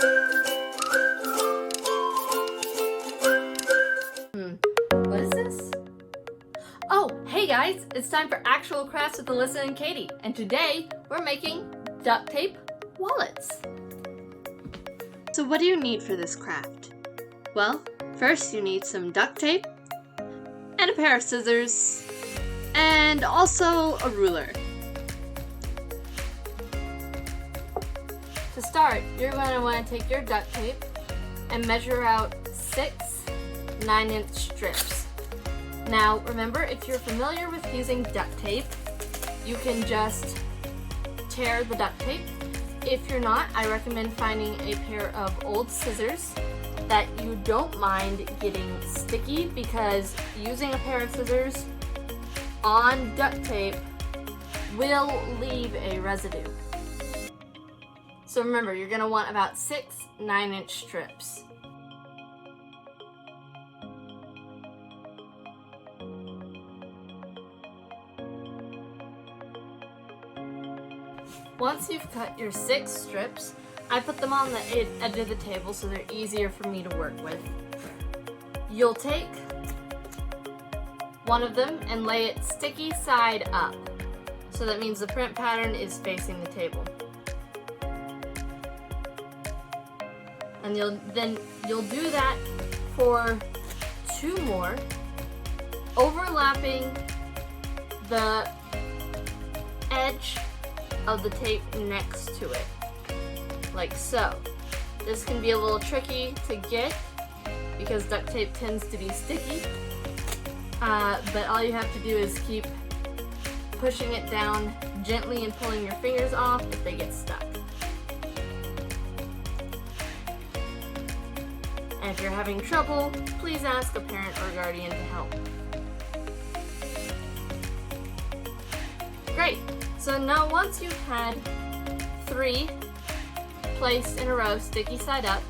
What is this? Oh, hey guys, it's time for actual crafts with Alyssa and Katie, and today we're making duct tape wallets. So what do you need for this craft? Well, first you need some duct tape, and a pair of scissors, and also a ruler. To start, you're going to want to take your duct tape and measure out 6 9-inch strips. Now, remember, if you're familiar with using duct tape, you can just tear the duct tape. If you're not, I recommend finding a pair of old scissors that you don't mind getting sticky, because using a pair of scissors on duct tape will leave a residue. So remember, you're going to want about 6 9-inch strips. Once you've cut your 6 strips, I put them on the edge of the table so they're easier for me to work with. You'll take one of them and lay it sticky side up. So that means the print pattern is facing the table. And you'll do that for 2 more, overlapping the edge of the tape next to it, like so. This can be a little tricky to get because duct tape tends to be sticky, but all you have to do is keep pushing it down gently and pulling your fingers off if they get stuck. And if you're having trouble, please ask a parent or guardian to help. Great! So now once you've had 3 placed in a row, sticky side up,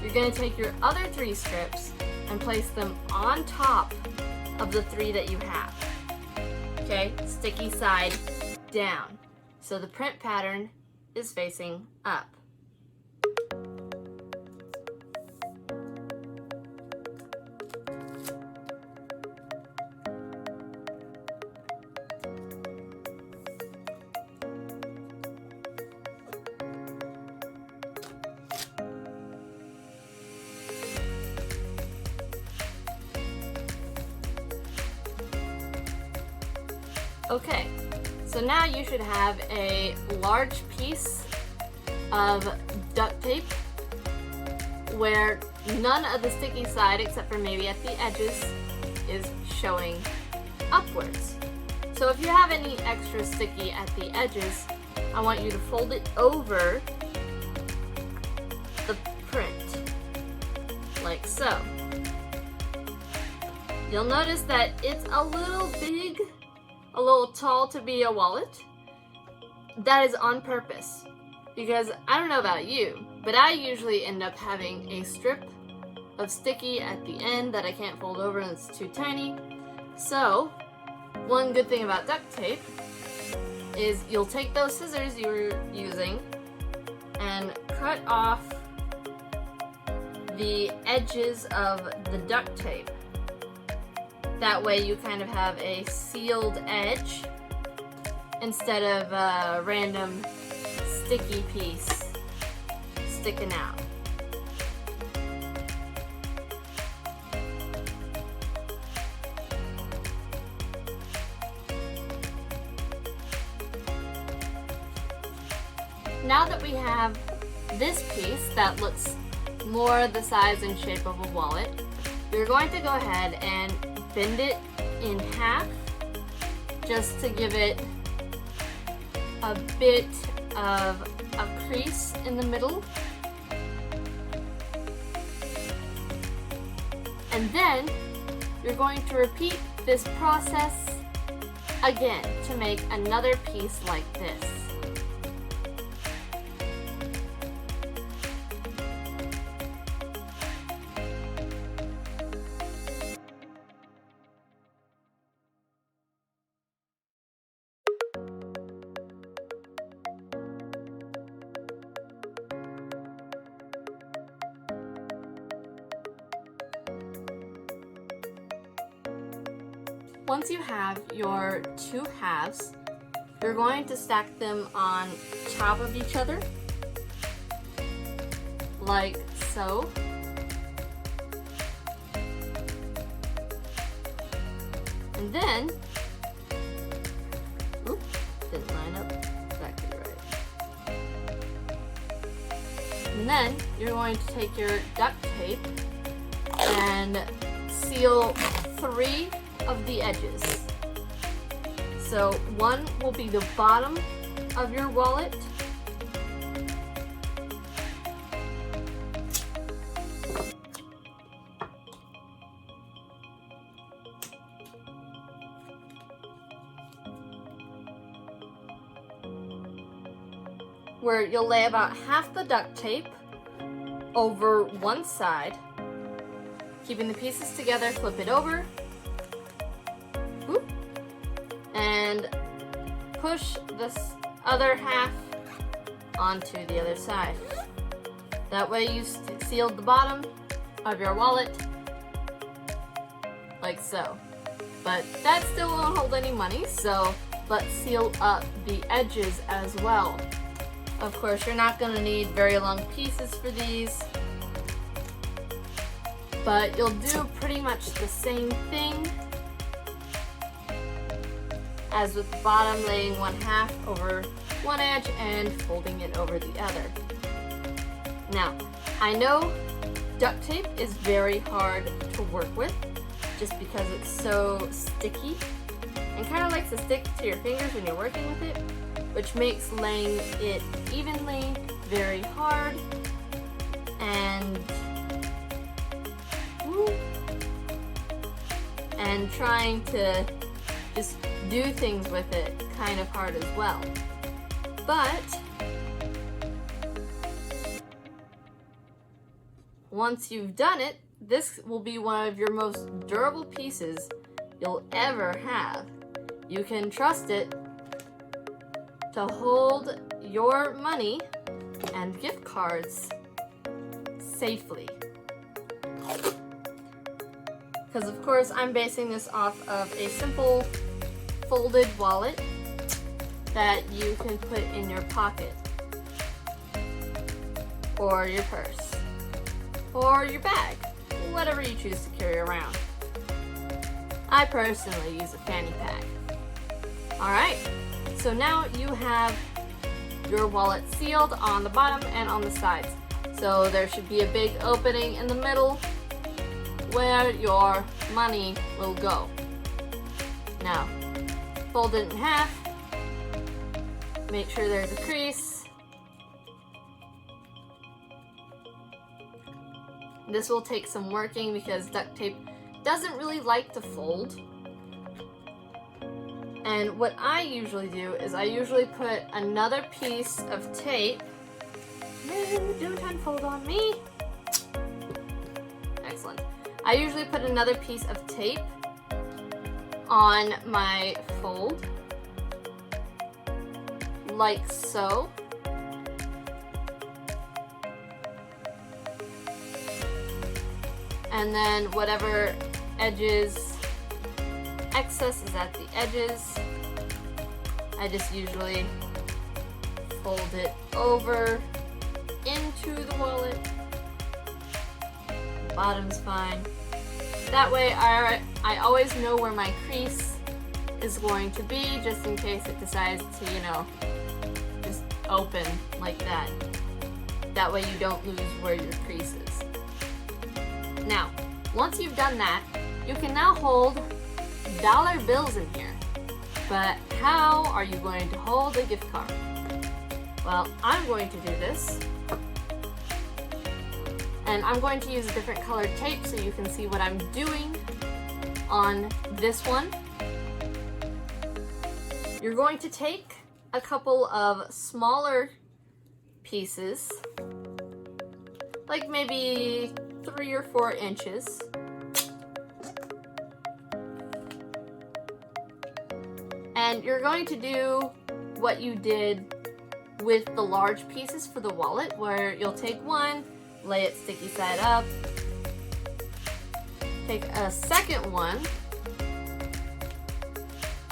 you're going to take your other 3 strips and place them on top of the 3 that you have. Okay, sticky side down. So the print pattern is facing up. Okay, so now you should have a large piece of duct tape where none of the sticky side, except for maybe at the edges, is showing upwards. So if you have any extra sticky at the edges, I want you to fold it over the print, like so. You'll notice that it's a little big, a little tall to be a wallet. That is on purpose, because I don't know about you, but I usually end up having a strip of sticky at the end that I can't fold over and it's too tiny. So one good thing about duct tape is you'll take those scissors you were using and cut off the edges of the duct tape. That way you kind of have a sealed edge instead of a random sticky piece sticking out. Now that we have this piece that looks more the size and shape of a wallet, you're going to go ahead and bend it in half just to give it a bit of a crease in the middle. And then you're going to repeat this process again to make another piece like this. once you have your two halves, you're going to stack them on top of each other, like so. And then, oops, didn't line up exactly right. And then you're going to take your duct tape and seal 3 of the edges. So one will be the bottom of your wallet. Where you'll lay about half the duct tape over one side, keeping the pieces together, flip it over, whoop, and push this other half onto the other side. That way you sealed the bottom of your wallet, like so. But that still won't hold any money, so let's seal up the edges as well. Of course, you're not going to need very long pieces for these, but you'll do pretty much the same thing as with the bottom, laying one half over one edge and folding it over the other. Now, I know duct tape is very hard to work with just because it's so sticky and kind of likes to stick to your fingers when you're working with it, which makes laying it evenly very hard, and trying to just do things with it kind of hard as well. But once you've done it, this will be one of your most durable pieces you'll ever have. You can trust it to hold your money and gift cards safely. Because of course I'm basing this off of a simple folded wallet that you can put in your pocket, or your purse, or your bag, whatever you choose to carry around. I personally use a fanny pack. Alright, so now you have your wallet sealed on the bottom and on the sides. So there should be a big opening in the middle where your money will go. Now, fold it in half. Make sure there's a crease. This will take some working because duct tape doesn't really like to fold. And what I usually do is I usually put another piece of tape. No, don't unfold on me. Excellent. I usually put another piece of tape on my fold, like so. And then whatever excess is at the edges, I just usually fold it over into the wallet. The bottom's fine. That way I always know where my crease is going to be, just in case it decides to, just open like that. That way you don't lose where your crease is. Now, once you've done that, you can now hold dollar bills in here. But how are you going to hold a gift card? Well, I'm going to do this. And I'm going to use a different colored tape so you can see what I'm doing on this one. You're going to take a couple of smaller pieces, like maybe 3 or 4 inches. And you're going to do what you did with the large pieces for the wallet, where you'll take one, lay it sticky side up, take a second one,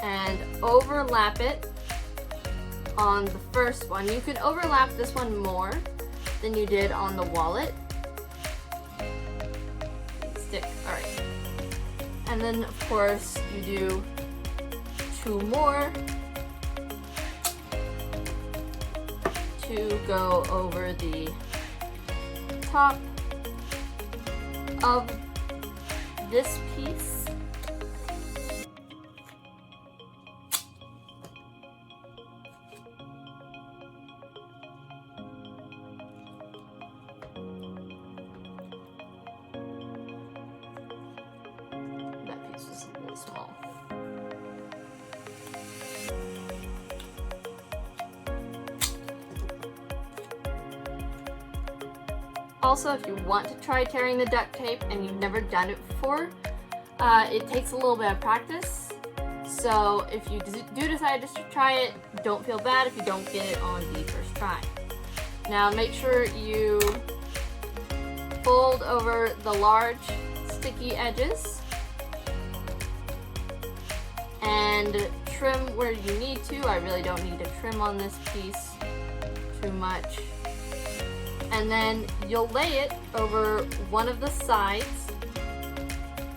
and overlap it on the first one. You can overlap this one more than you did on the wallet. Stick, all right. And then of course you do 2 more to go over the top of this piece. That piece is really small. Also, if you want to try tearing the duct tape and you've never done it before, it takes a little bit of practice. So if you do decide to try it, don't feel bad if you don't get it on the first try. Now make sure you fold over the large sticky edges and trim where you need to. I really don't need to trim on this piece too much. And then you'll lay it over one of the sides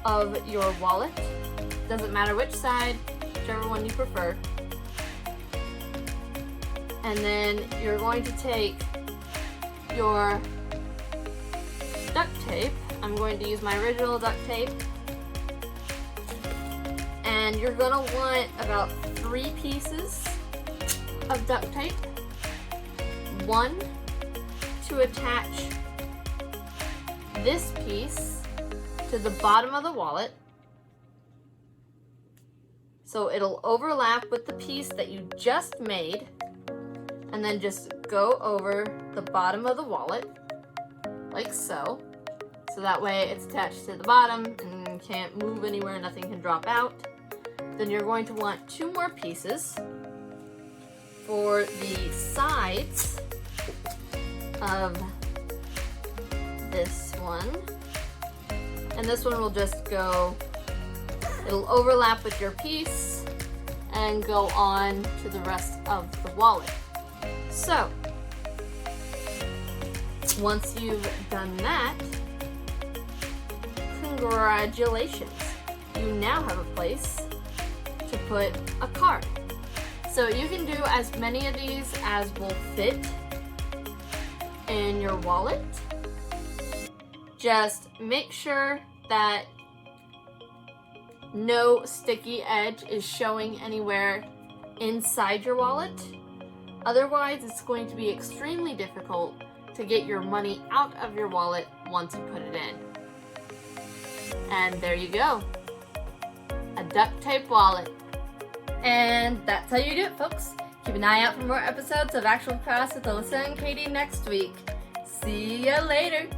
of your wallet. Doesn't matter which side, whichever one you prefer. And then you're going to take your duct tape. I'm going to use my original duct tape. And you're gonna want about 3 pieces of duct tape. 1 to attach this piece to the bottom of the wallet, so it'll overlap with the piece that you just made, and then just go over the bottom of the wallet like so. So that way it's attached to the bottom and can't move anywhere, nothing can drop out. Then you're going to want 2 more pieces for the sides of this one, and this one will just go, it'll overlap with your piece and go on to the rest of the wallet. So once you've done that, congratulations, you now have a place to put a card. So you can do as many of these as will fit in your wallet. Just make sure that no sticky edge is showing anywhere inside your wallet. Otherwise, it's going to be extremely difficult to get your money out of your wallet once you put it in. And there you go, a duct tape wallet. And that's how you do it, folks. Keep an eye out for more episodes of Actual Crafts with Alyssa and Katie next week. See ya later.